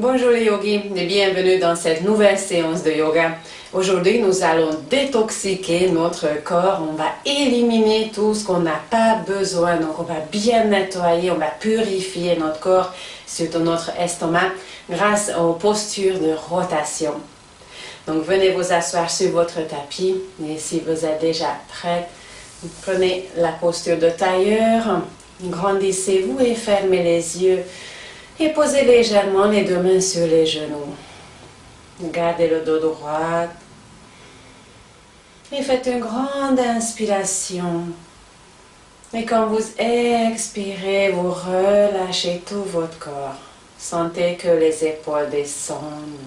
Bonjour les yogis et bienvenue dans cette nouvelle séance de yoga. Aujourd'hui, nous allons détoxiquer notre corps. On va éliminer tout ce qu'on n'a pas besoin. Donc, on va bien nettoyer, on va purifier notre corps, surtout notre estomac, grâce aux postures de rotation. Donc, venez vous asseoir sur votre tapis. Et si vous êtes déjà prête, prenez la posture de tailleur. Grandissez-vous et fermez les yeux. Et posez légèrement les deux mains sur les genoux. Gardez le dos droit. Et faites une grande inspiration. Et quand vous expirez, vous relâchez tout votre corps. Sentez que les épaules descendent.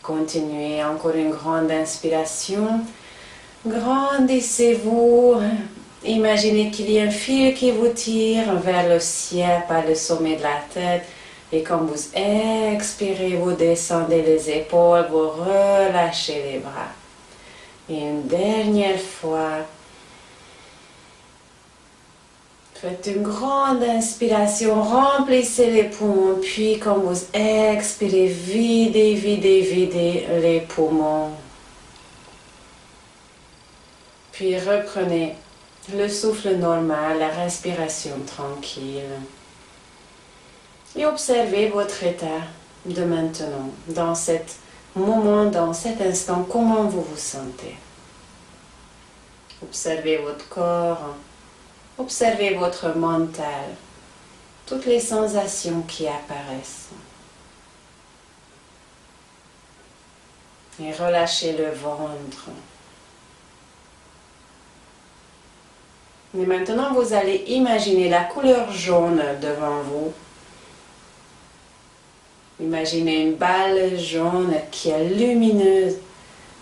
Continuez encore une grande inspiration. Grandissez-vous. Imaginez qu'il y a un fil qui vous tire vers le ciel par le sommet de la tête. Et quand vous expirez, vous descendez les épaules, vous relâchez les bras. Et une dernière fois, faites une grande inspiration, remplissez les poumons. Puis quand vous expirez, videz les poumons. Puis reprenez le souffle normal, la respiration tranquille. Et observez votre état de maintenant, dans cet moment, dans cet instant, comment vous vous sentez. Observez votre corps, observez votre mental, toutes les sensations qui apparaissent. Et relâchez le ventre. Et maintenant, vous allez imaginer la couleur jaune devant vous. Imaginez une balle jaune qui est lumineuse.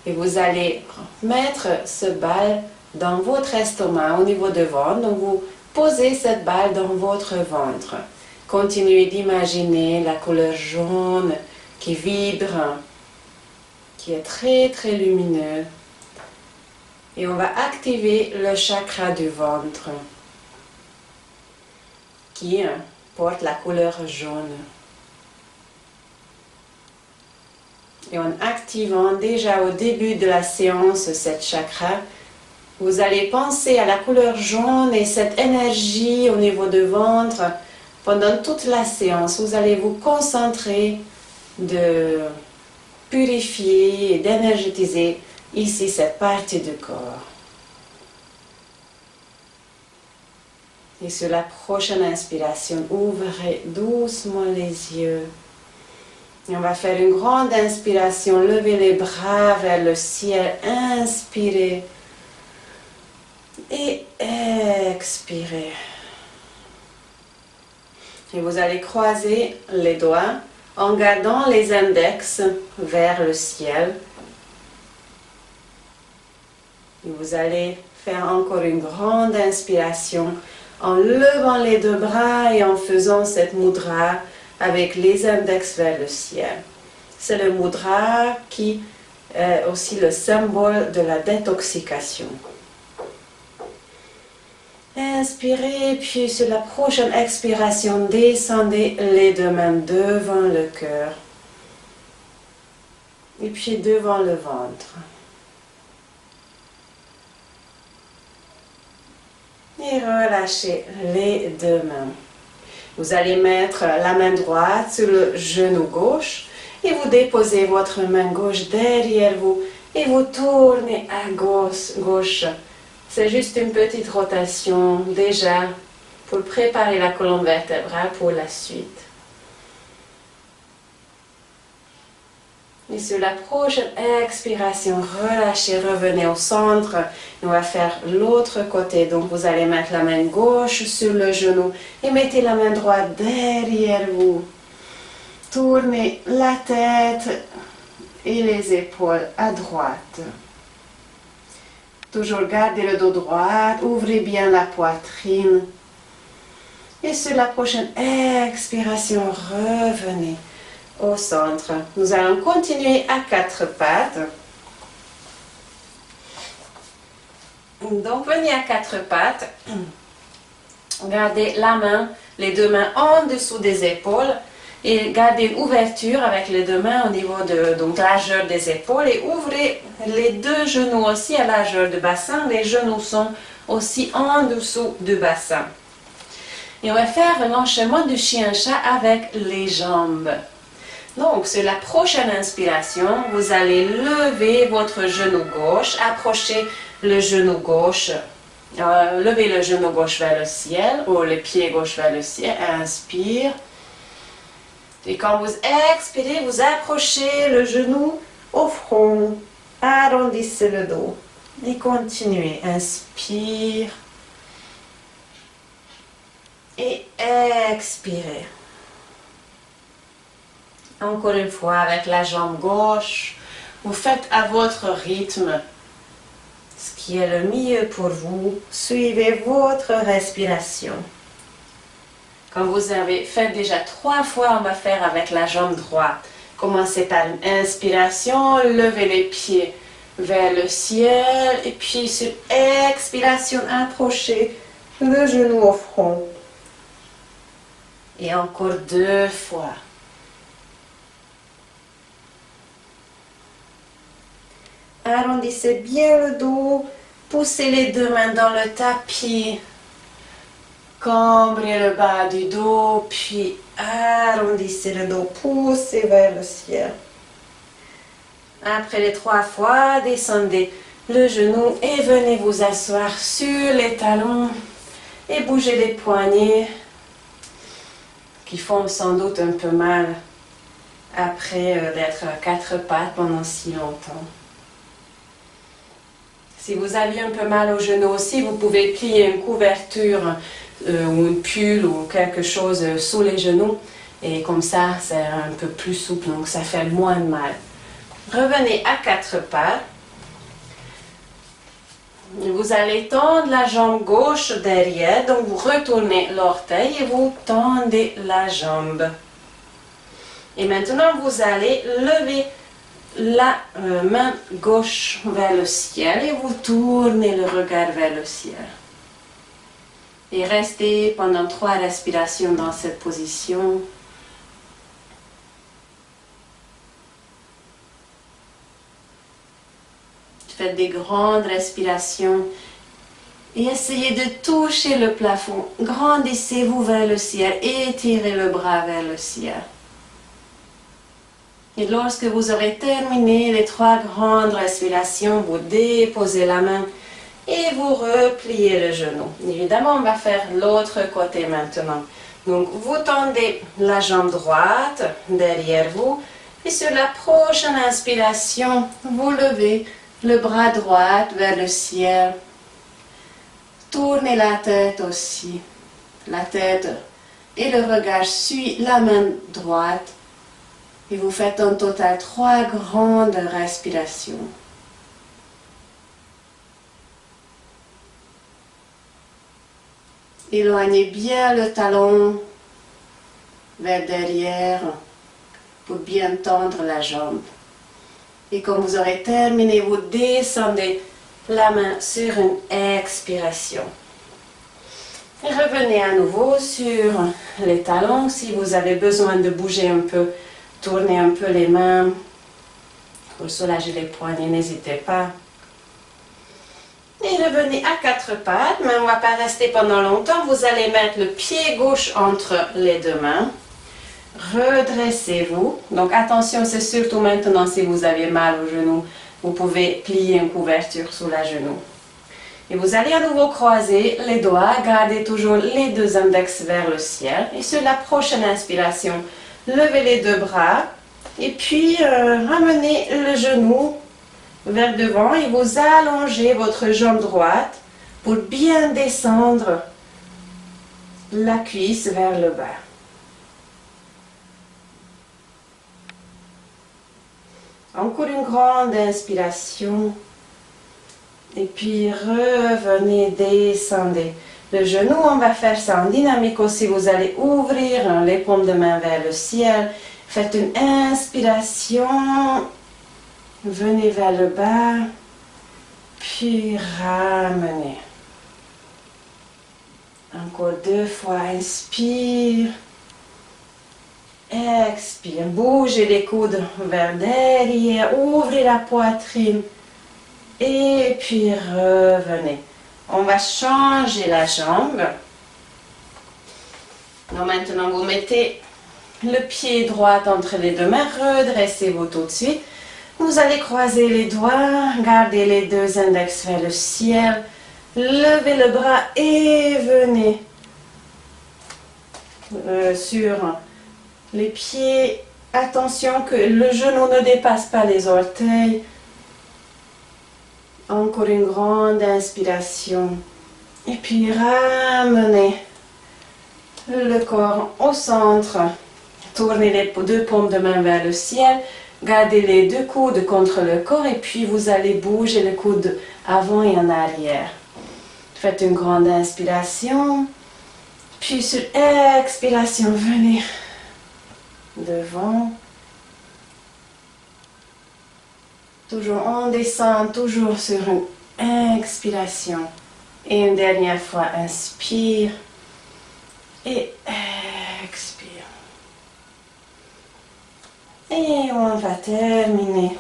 Et vous allez mettre cette balle dans votre estomac au niveau du ventre. Donc, vous posez cette balle dans votre ventre. Continuez d'imaginer la couleur jaune qui vibre, qui est très très lumineuse. Et on va activer le chakra du ventre qui porte la couleur jaune. Et en activant déjà au début de la séance cette chakra, vous allez penser à la couleur jaune et cette énergie au niveau du ventre. Pendant toute la séance, vous allez vous concentrer de purifier et d'énergétiser ici cette partie du corps. Et sur la prochaine inspiration, ouvrez doucement les yeux. Et on va faire une grande inspiration. Levez les bras vers le ciel. Inspirez. Et expirez. Et vous allez croiser les doigts en gardant les index vers le ciel. Et vous allez faire encore une grande inspiration en levant les deux bras et en faisant cette mudra avec les index vers le ciel. C'est le mudra qui est aussi le symbole de la détoxication. Inspirez, puis sur la prochaine expiration, descendez les deux mains devant le cœur. Et puis devant le ventre. Et relâchez les deux mains. Vous allez mettre la main droite sur le genou gauche et vous déposez votre main gauche derrière vous et vous tournez à gauche. C'est juste une petite rotation déjà pour préparer la colonne vertébrale pour la suite. Et sur la prochaine expiration, relâchez, revenez au centre. On va faire l'autre côté. Donc vous allez mettre la main gauche sur le genou et mettez la main droite derrière vous. Tournez la tête et les épaules à droite. Toujours gardez le dos droit, ouvrez bien la poitrine. Et sur la prochaine expiration, revenez au centre. Nous allons continuer à quatre pattes. Donc venez à quatre pattes. Gardez la main, les deux mains en dessous des épaules Et gardez une ouverture avec les deux mains au niveau de donc largeur des épaules et ouvrez les deux genoux aussi à largeur de bassin. Les genoux sont aussi en dessous du bassin. Et on va faire l'enchaînement du chien-chat avec les jambes. Donc, sur la prochaine inspiration, vous allez lever votre genou gauche, approcher le genou gauche, levez le genou gauche vers le ciel ou le pied gauche vers le ciel. Inspire. Et quand vous expirez, vous approchez le genou au front, arrondissez le dos et continuez. Inspire et expirez. Encore une fois, avec la jambe gauche, vous faites à votre rythme ce qui est le mieux pour vous. Suivez votre respiration. Quand vous avez fait déjà 3 fois, on va faire avec la jambe droite. Commencez par une inspiration, levez les pieds vers le ciel et puis sur expiration, approchez le genou au front. Et encore 2 fois. Arrondissez bien le dos, poussez les deux mains dans le tapis. Cambrez le bas du dos, puis arrondissez le dos, poussez vers le ciel. Après les 3 fois, descendez le genou et venez vous asseoir sur les talons et bougez les poignets qui font sans doute un peu mal après d'être à 4 pattes pendant si longtemps. Si vous aviez un peu mal au genou aussi, vous pouvez plier une couverture ou une pull ou quelque chose sous les genoux et comme ça c'est un peu plus souple, donc ça fait moins de mal. Revenez à 4 pattes. Vous allez tendre la jambe gauche derrière, donc vous retournez l'orteil et vous tendez la jambe. Et maintenant vous allez lever la main gauche vers le ciel et vous tournez le regard vers le ciel. Et restez pendant 3 respirations dans cette position. Faites des grandes respirations et essayez de toucher le plafond. Grandissez-vous vers le ciel, étirez le bras vers le ciel. Et lorsque vous aurez terminé les 3 grandes respirations, vous déposez la main et vous repliez le genou. Évidemment, on va faire l'autre côté maintenant. Donc, vous tendez la jambe droite derrière vous et sur la prochaine inspiration, vous levez le bras droit vers le ciel. Tournez la tête aussi. La tête et le regard suit la main droite. Et vous faites en total 3 grandes respirations. Éloignez bien le talon vers derrière pour bien tendre la jambe. Et quand vous aurez terminé, vous descendez la main sur une expiration. Et revenez à nouveau sur les talons. Si vous avez besoin de bouger un peu, tournez un peu les mains pour soulager les poignets, n'hésitez pas. Et revenez à 4 pattes, mais on ne va pas rester pendant longtemps. Vous allez mettre le pied gauche entre les 2 mains. Redressez-vous. Donc attention, c'est surtout maintenant si vous avez mal au genou, vous pouvez plier une couverture sous la genou. Et vous allez à nouveau croiser les doigts, gardez toujours les 2 index vers le ciel. Et sur la prochaine inspiration, levez les 2 bras et puis ramenez le genou vers devant et vous allongez votre jambe droite pour bien descendre la cuisse vers le bas. Encore une grande inspiration. Et puis revenez, descendez. Le genou, on va faire ça en dynamique aussi. Vous allez ouvrir les paumes de main vers le ciel. Faites une inspiration. Venez vers le bas. Puis ramenez. Encore 2 fois. Inspire. Expire, bougez les coudes vers derrière, ouvrez la poitrine. Et puis revenez. On va changer la jambe. Donc maintenant, vous mettez le pied droit entre les deux mains, redressez-vous tout de suite. Vous allez croiser les doigts, gardez les deux index vers le ciel, levez le bras et venez sur les pieds. Attention que le genou ne dépasse pas les orteils. Encore une grande inspiration. Et puis ramenez le corps au centre. Tournez les deux paumes de main vers le ciel. Gardez les deux coudes contre le corps et puis vous allez bouger le coude avant et en arrière. Faites une grande inspiration. Puis sur expiration, venez devant. Toujours on descend, toujours sur une expiration. Et une dernière fois, inspire et expire. Et on va terminer.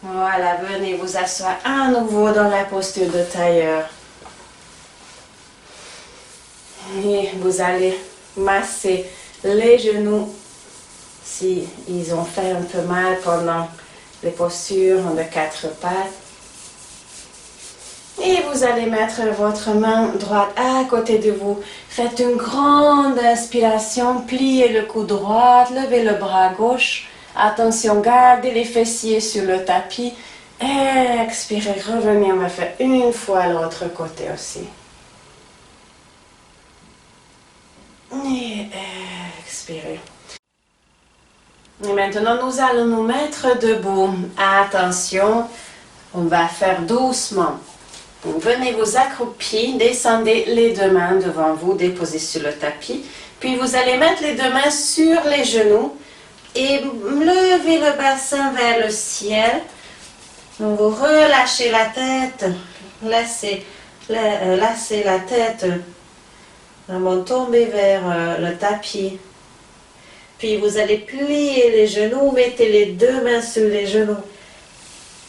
Voilà, venez vous asseoir à nouveau dans la posture de tailleur. Et vous allez masser les genoux si ils ont fait un peu mal pendant les postures de quatre pattes. Et vous allez mettre votre main droite à côté de vous. Faites une grande inspiration, pliez le cou droit, levez le bras gauche. Attention, gardez les fessiers sur le tapis. Expirez, revenez, on va faire une fois l'autre côté aussi. Et expirez. Et maintenant, nous allons nous mettre debout. Attention, on va faire doucement. Donc, venez vous accroupir, descendez les deux mains devant vous, déposez sur le tapis. Puis vous allez mettre les deux mains sur les genoux et levez le bassin vers le ciel. Donc, vous relâchez la tête, laissez la tête vraiment tomber vers le tapis. Puis vous allez plier les genoux, mettez les deux mains sur les genoux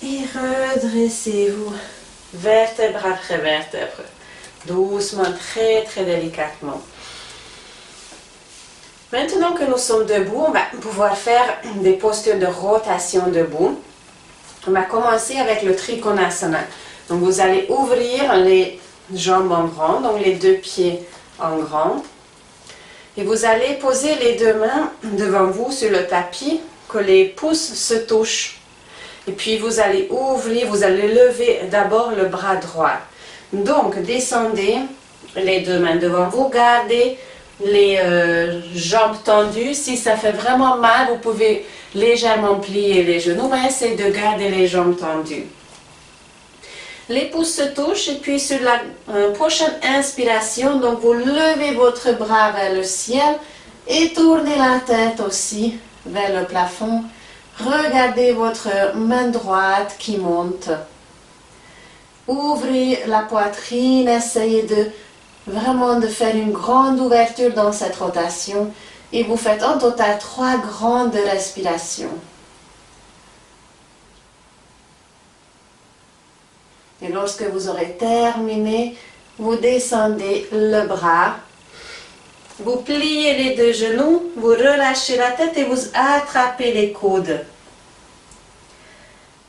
et redressez-vous. Vertèbre après vertèbre, doucement, très très délicatement. Maintenant que nous sommes debout, on va pouvoir faire des postures de rotation debout. On va commencer avec le Trikonasana. Donc vous allez ouvrir les jambes en grand, donc les deux pieds en grand. Et vous allez poser les deux mains devant vous sur le tapis, que les pouces se touchent. Et puis vous allez ouvrir, vous allez lever d'abord le bras droit. Donc descendez les deux mains devant vous, gardez les jambes tendues. Si ça fait vraiment mal, vous pouvez légèrement plier les genoux, mais essayez de garder les jambes tendues. Les pouces se touchent et puis sur la prochaine inspiration, donc vous levez votre bras vers le ciel et tournez la tête aussi vers le plafond. Regardez votre main droite qui monte. Ouvrez la poitrine, essayez vraiment de faire une grande ouverture dans cette rotation et vous faites en total 3 grandes respirations. Et lorsque vous aurez terminé, vous descendez le bras. Vous pliez les deux genoux, vous relâchez la tête et vous attrapez les coudes.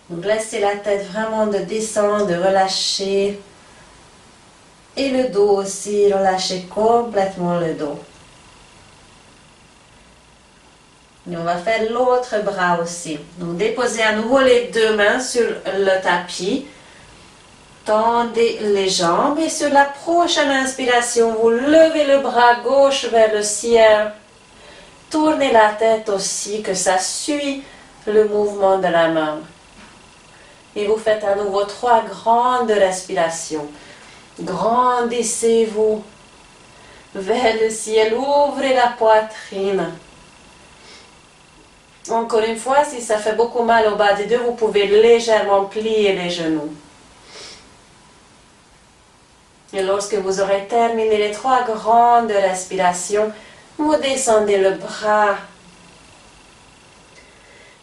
Donc laissez la tête vraiment de descendre, de relâcher. Et le dos aussi, relâchez complètement le dos. Et on va faire l'autre bras aussi. Donc déposez à nouveau les deux mains sur le tapis. Tendez les jambes et sur la prochaine inspiration, vous levez le bras gauche vers le ciel. Tournez la tête aussi, que ça suit le mouvement de la main. Et vous faites à nouveau 3 grandes respirations. Grandissez-vous vers le ciel, ouvrez la poitrine. Encore une fois, si ça fait beaucoup mal au bas des deux, vous pouvez légèrement plier les genoux. Et lorsque vous aurez terminé les 3 grandes respirations, Vous descendez le bras.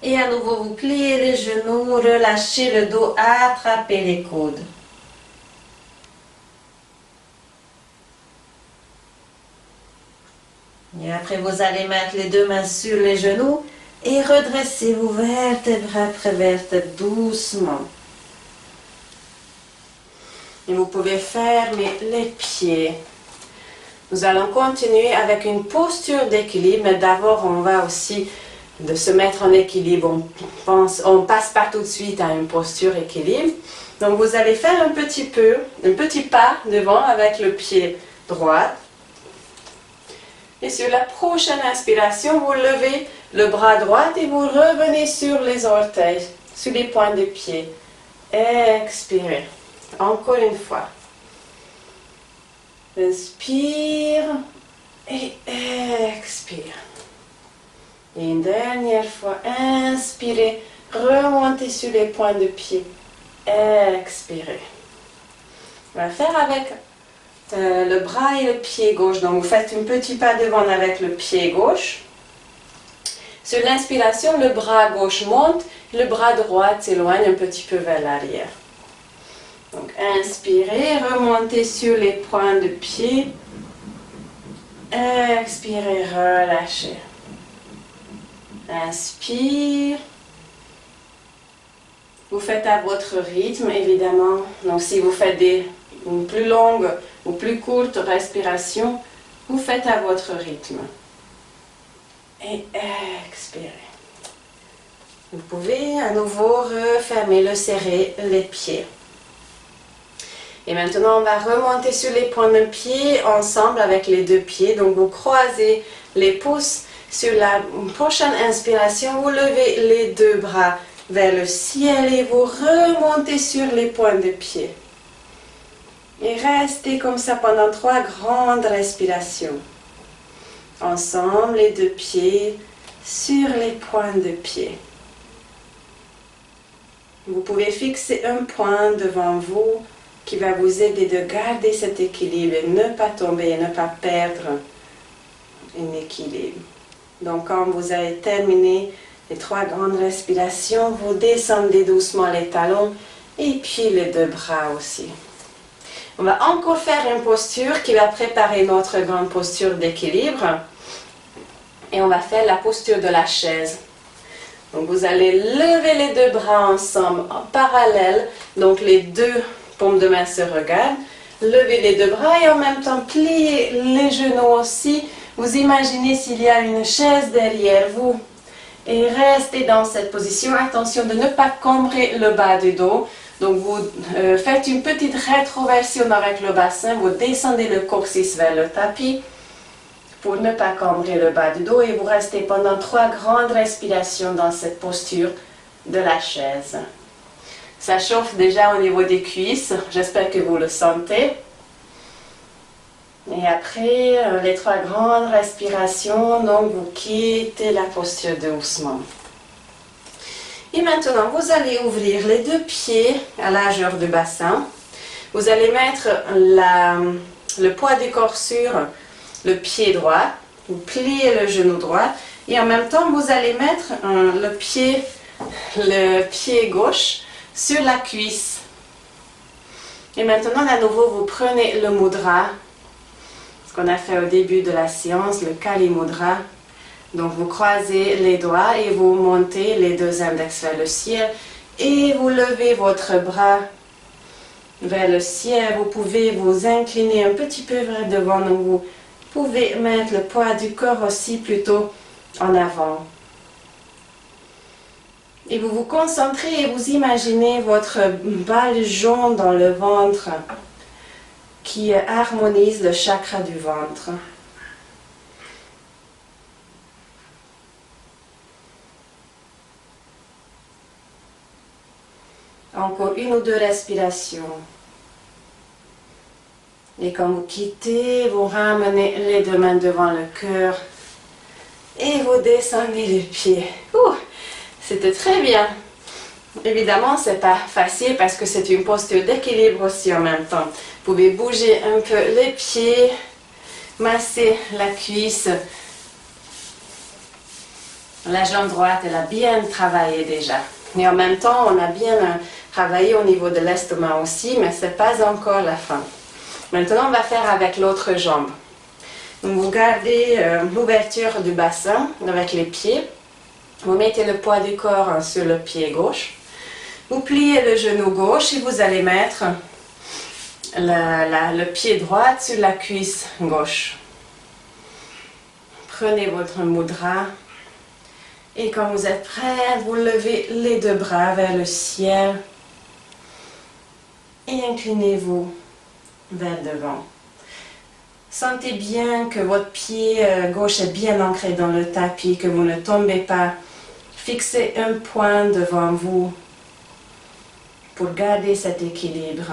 Et à nouveau, vous pliez les genoux, relâchez le dos, attrapez les coudes. Et après, vous allez mettre les deux mains sur les genoux et redressez-vous vertèbre après vertèbre doucement. Et vous pouvez fermer les pieds. Nous allons continuer avec une posture d'équilibre, mais d'abord, on va aussi de se mettre en équilibre. On passe pas tout de suite à une posture équilibre. Donc, vous allez faire un petit pas devant avec le pied droit. Et sur la prochaine inspiration, vous levez le bras droit et vous revenez sur les orteils, sur les points des pieds. Expirez. Encore une fois. Inspire et expire. Et une dernière fois, inspirez, remontez sur les points de pied. Expirez. On va faire avec le bras et le pied gauche. Donc vous faites un petit pas devant avec le pied gauche. Sur l'inspiration, le bras gauche monte, le bras droit s'éloigne un petit peu vers l'arrière. Donc inspirez, remontez sur les points de pied. Expirez, relâchez. Inspire. Vous faites à votre rythme, évidemment. Donc si vous faites une plus longue ou plus courte respiration, vous faites à votre rythme. Et expirez. Vous pouvez à nouveau refermer, serrer les pieds. Et maintenant, on va remonter sur les points de pied ensemble avec les deux pieds. Donc, vous croisez les pouces. Sur la prochaine inspiration, vous levez les deux bras vers le ciel et vous remontez sur les points de pied. Et restez comme ça pendant 3 grandes respirations. Ensemble, les deux pieds sur les points de pied. Vous pouvez fixer un point devant vous qui va vous aider de garder cet équilibre et ne pas tomber, ne pas perdre un équilibre. Donc, quand vous avez terminé les 3 grandes respirations, vous descendez doucement les talons et puis les deux bras aussi. On va encore faire une posture qui va préparer notre grande posture d'équilibre. Et on va faire la posture de la chaise. Donc vous allez lever les deux bras ensemble en parallèle. Donc les deux paumes de main se regardent. Levez les deux bras et en même temps pliez les genoux aussi. Vous imaginez s'il y a une chaise derrière vous. Et restez dans cette position. Attention de ne pas cambrer le bas du dos. Donc vous faites une petite rétroversion avec le bassin. Vous descendez le coccyx vers le tapis pour ne pas cambrer le bas du dos. Et vous restez pendant 3 grandes respirations dans cette posture de la chaise. Ça chauffe déjà au niveau des cuisses. J'espère que vous le sentez. Et après les 3 grandes respirations, donc vous quittez la posture doucement. Et maintenant, vous allez ouvrir les deux pieds à largeur du bassin. Vous allez mettre le poids du corps sur le pied droit. Vous pliez le genou droit. Et en même temps, vous allez mettre le pied gauche sur la cuisse. Et maintenant, à nouveau, vous prenez le mudra. Ce qu'on a fait au début de la séance, le Kali Mudra. Donc vous croisez les doigts et vous montez les deux index vers le ciel et vous levez votre bras vers le ciel. Vous pouvez vous incliner un petit peu vers devant. Donc vous pouvez mettre le poids du corps aussi plutôt en avant. Et vous vous concentrez et vous imaginez votre balle jaune dans le ventre qui harmonise le chakra du ventre. Encore 1 ou 2 respirations. Et quand vous quittez, vous ramenez les deux mains devant le cœur et vous descendez les pieds. C'était très bien. Évidemment, ce n'est pas facile parce que c'est une posture d'équilibre aussi en même temps. Vous pouvez bouger un peu les pieds, masser la cuisse La jambe droite, elle a bien travaillé déjà. Et en même temps, on a bien travaillé au niveau de l'estomac aussi, mais ce n'est pas encore la fin. Maintenant, on va faire avec l'autre jambe. Donc, vous gardez l'ouverture du bassin avec les pieds. Vous mettez le poids du corps sur le pied gauche. Vous pliez le genou gauche et vous allez mettre le pied droit sur la cuisse gauche. Prenez votre mudra. Et quand vous êtes prêt, vous levez les deux bras vers le ciel et inclinez-vous vers devant. Sentez bien que votre pied gauche est bien ancré dans le tapis, que vous ne tombez pas. Fixez un point devant vous pour garder cet équilibre.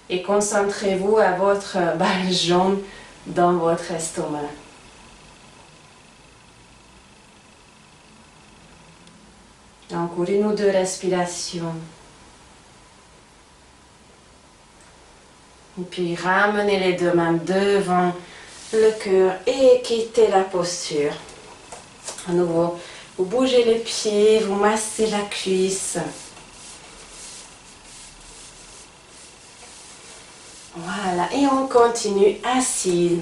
Et concentrez-vous à votre balle jaune dans votre estomac. Encore une ou deux respirations. Et puis ramenez les deux mains devant le cœur et quittez la posture. À nouveau, vous bougez les pieds, vous massez la cuisse. Voilà, et on continue assis.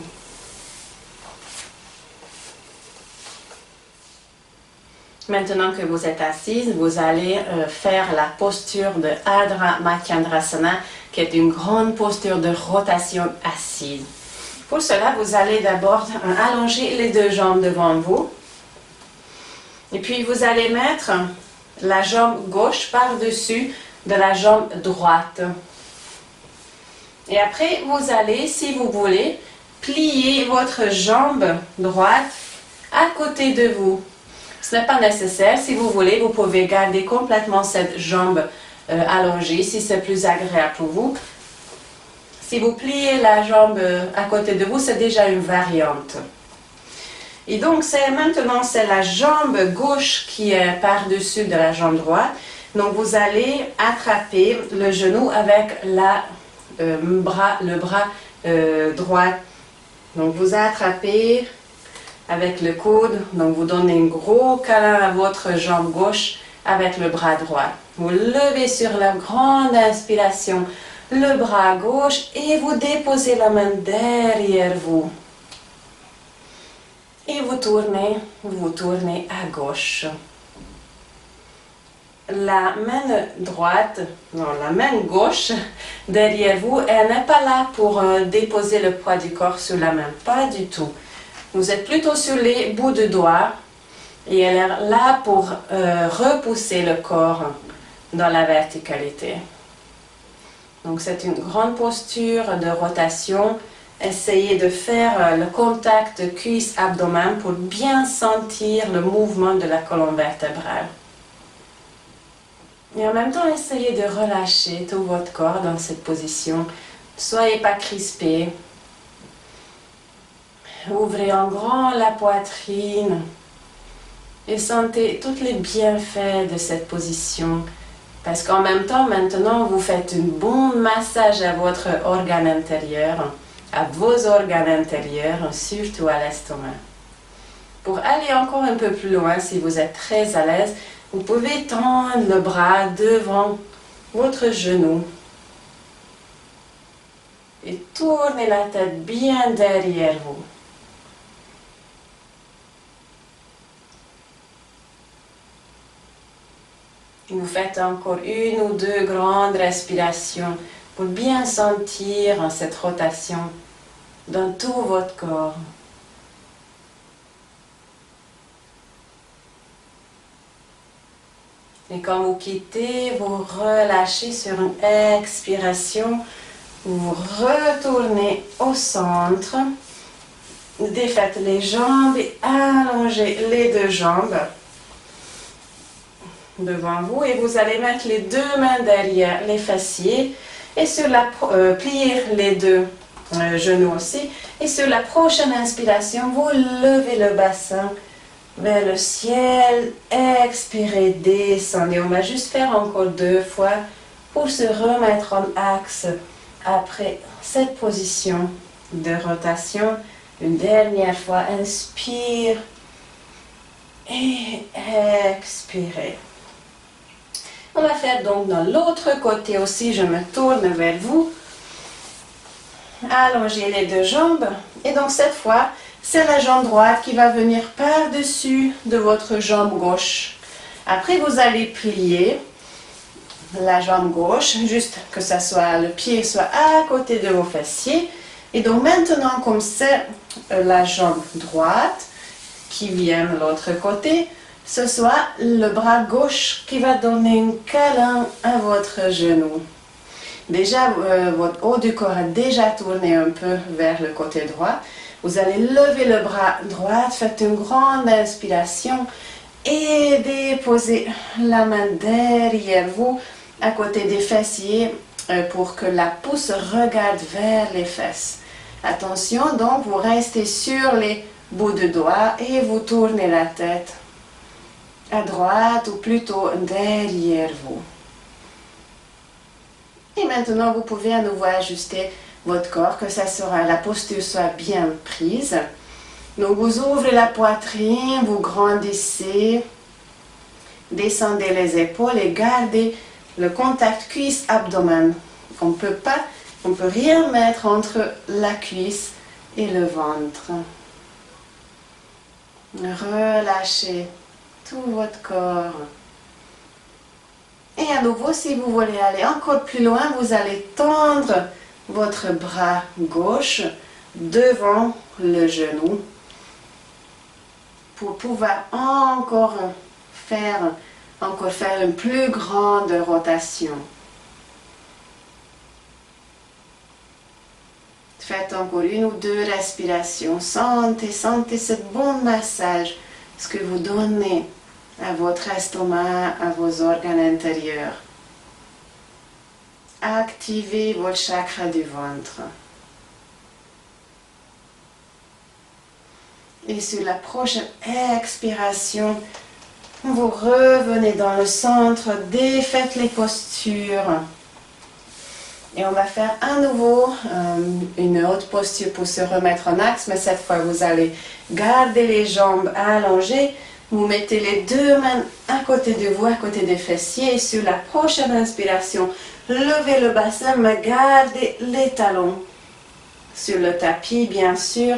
Maintenant que vous êtes assise, vous allez faire la posture de Ardha Matsyendrasana, qui est une grande posture de rotation assise. Pour cela, vous allez d'abord allonger les deux jambes devant vous. Et puis, vous allez mettre la jambe gauche par-dessus de la jambe droite. Et après, vous allez, si vous voulez, plier votre jambe droite à côté de vous. Ce n'est pas nécessaire. Si vous voulez, vous pouvez garder complètement cette jambe allongée si c'est plus agréable pour vous. Si vous pliez la jambe à côté de vous, c'est déjà une variante. Et donc, maintenant, c'est la jambe gauche qui est par-dessus de la jambe droite. Donc, vous allez attraper le genou avec le bras droit. Donc, vous attrapez avec le coude, donc vous donnez un gros câlin à votre jambe gauche avec le bras droit. Vous levez sur la grande inspiration le bras gauche et vous déposez la main derrière vous. Et vous tournez à gauche. La main droite, non, la main gauche derrière vous, elle n'est pas là pour déposer le poids du corps sur la main, pas du tout. Vous êtes plutôt sur les bouts de doigts et elle est là pour repousser le corps dans la verticalité. Donc c'est une grande posture de rotation. Essayez de faire le contact cuisse-abdomen pour bien sentir le mouvement de la colonne vertébrale. Et en même temps, essayez de relâcher tout votre corps dans cette position. Ne soyez pas crispés. Ouvrez en grand la poitrine et sentez tous les bienfaits de cette position. Parce qu'en même temps, maintenant, vous faites un bon massage à votre organe intérieur, à vos organes intérieurs, surtout à l'estomac. Pour aller encore un peu plus loin, si vous êtes très à l'aise, vous pouvez tendre le bras devant votre genou et tourner la tête bien derrière vous. Vous faites encore une ou deux grandes respirations pour bien sentir cette rotation dans tout votre corps. Et quand vous quittez, vous relâchez sur une expiration, vous retournez au centre, défaites les jambes et allongez les deux jambes devant vous et vous allez mettre les deux mains derrière les fessiers et plier les deux genoux aussi. Et sur la prochaine inspiration, vous levez le bassin vers le ciel, expirez, descendez. On va juste faire encore 2 fois pour se remettre en axe après cette position de rotation. Une dernière fois, inspire Et expirez. On va faire donc dans l'autre côté aussi. Je me tourne vers vous. Allongez les deux jambes. Et donc cette fois, c'est la jambe droite qui va venir par-dessus de votre jambe gauche. Après, vous allez plier la jambe gauche, juste que ça soit, le pied soit à côté de vos fessiers. Et donc maintenant, comme c'est la jambe droite qui vient de l'autre côté, ce soit le bras gauche qui va donner un câlin à votre genou. Déjà, votre haut du corps a déjà tourné un peu vers le côté droit. Vous allez lever le bras droit, faites une grande inspiration et déposez la main derrière vous, à côté des fessiers, pour que la pouce regarde vers les fesses. Attention, donc vous restez sur les bouts de doigts et vous tournez la tête à droite ou plutôt derrière vous. Et maintenant, vous pouvez à nouveau ajuster votre corps, que la posture soit bien prise. Donc, vous ouvrez la poitrine, vous grandissez, descendez les épaules et gardez le contact cuisse-abdomen. On peut rien mettre entre la cuisse et le ventre. Relâchez tout votre corps. Et à nouveau, si vous voulez aller encore plus loin, vous allez tendre votre bras gauche devant le genou pour pouvoir encore faire une plus grande rotation. Faites encore une ou deux respirations. Sentez ce bon massage, ce que vous donnez à votre estomac, à vos organes intérieurs. Activez votre chakra du ventre. Et sur la prochaine expiration, vous revenez dans le centre, défaites les postures. Et on va faire à nouveau une autre posture pour se remettre en axe, mais cette fois vous allez garder les jambes allongées. Vous mettez les deux mains à côté de vous, à côté des fessiers. Et sur la prochaine inspiration, levez le bassin, mais gardez les talons sur le tapis, bien sûr.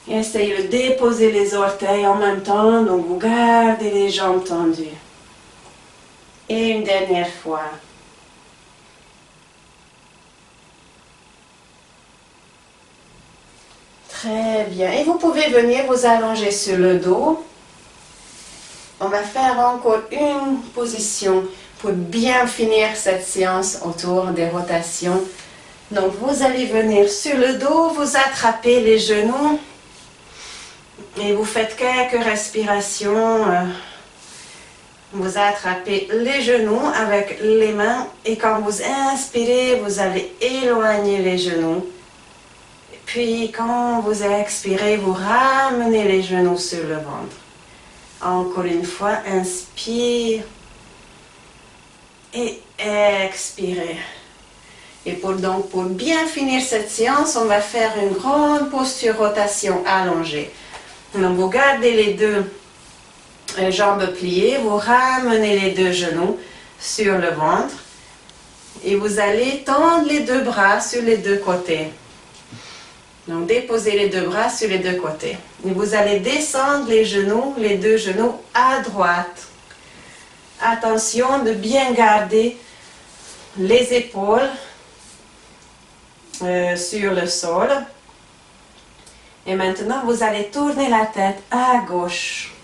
Et essayez de déposer les orteils en même temps, donc vous gardez les jambes tendues. Et une dernière fois. Très bien. Et vous pouvez venir vous allonger sur le dos. On va faire encore une position pour bien finir cette séance autour des rotations. Donc vous allez venir sur le dos, vous attrapez les genoux et vous faites quelques respirations. Vous attrapez les genoux avec les mains et quand vous inspirez, vous allez éloigner les genoux. Puis quand vous expirez, vous ramenez les genoux sur le ventre. Encore une fois, inspire et expirez. Et pour bien finir cette séance, on va faire une grande posture rotation allongée. Donc vous gardez les deux jambes pliées, vous ramenez les deux genoux sur le ventre et vous allez tendre les deux bras sur les deux côtés. Donc déposez les deux bras sur les deux côtés. Et vous allez descendre les deux genoux à droite. Attention de bien garder les épaules sur le sol. Et maintenant, vous allez tourner la tête à gauche.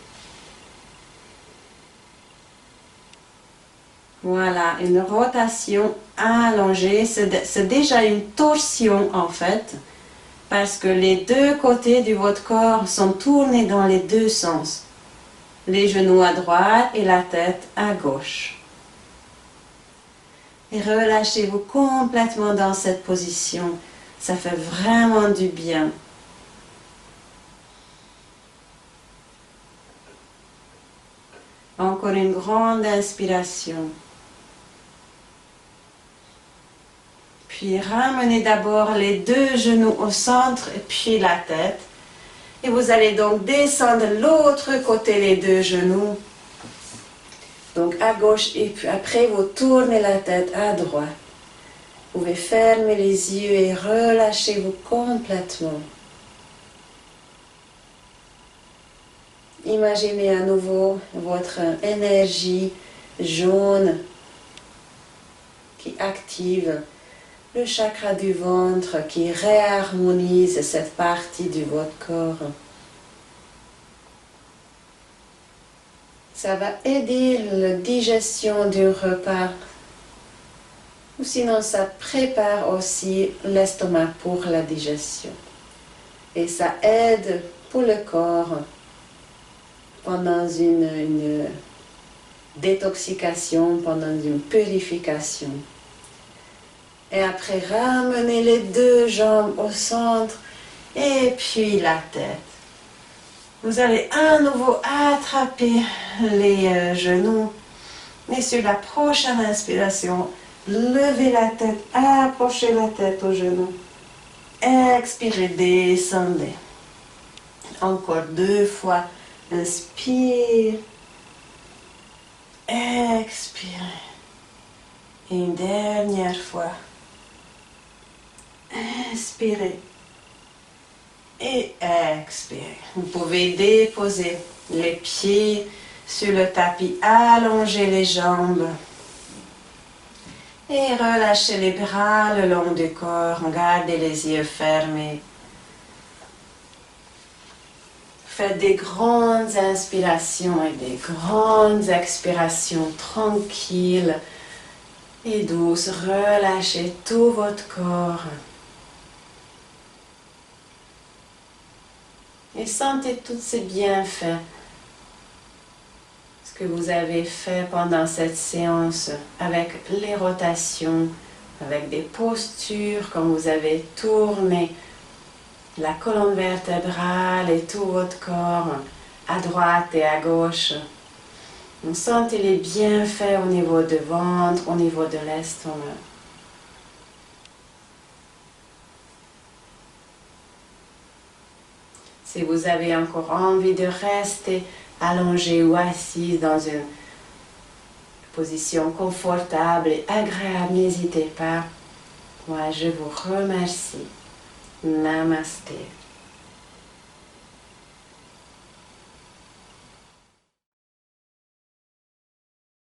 Voilà, une rotation allongée. C'est déjà une torsion en fait. Parce que les deux côtés de votre corps sont tournés dans les deux sens. Les genoux à droite et la tête à gauche. Et relâchez-vous complètement dans cette position. Ça fait vraiment du bien. Encore une grande inspiration. Puis ramenez d'abord les deux genoux au centre et puis la tête. Et vous allez donc descendre de l'autre côté les deux genoux. Donc à gauche et puis après vous tournez la tête à droite. Vous pouvez fermer les yeux et relâchez-vous complètement. Imaginez à nouveau votre énergie jaune qui active le chakra du ventre, qui réharmonise cette partie de votre corps. Ça va aider la digestion du repas. Ou sinon, ça prépare aussi l'estomac pour la digestion. Et ça aide pour le corps pendant une détoxication, pendant une purification. Et après, ramenez les deux jambes au centre et puis la tête. Vous allez à nouveau attraper les genoux. Et sur la prochaine inspiration, levez la tête, approchez la tête aux genoux. Expirez, descendez. Encore 2 fois. Inspire. Expirez. Et une dernière fois. Inspirez. Et expirez. Vous pouvez déposer les pieds sur le tapis, allonger les jambes. Et relâchez les bras le long du corps. Gardez les yeux fermés. Faites des grandes inspirations et des grandes expirations tranquilles et douces. Relâchez tout votre corps. Et sentez tous ces bienfaits. Ce que vous avez fait pendant cette séance avec les rotations, avec des postures, comme vous avez tourné la colonne vertébrale et tout votre corps à droite et à gauche. Vous sentez les bienfaits au niveau du ventre, au niveau de l'estomac. Si vous avez encore envie de rester allongé ou assis dans une position confortable et agréable, n'hésitez pas. Moi, je vous remercie. Namaste.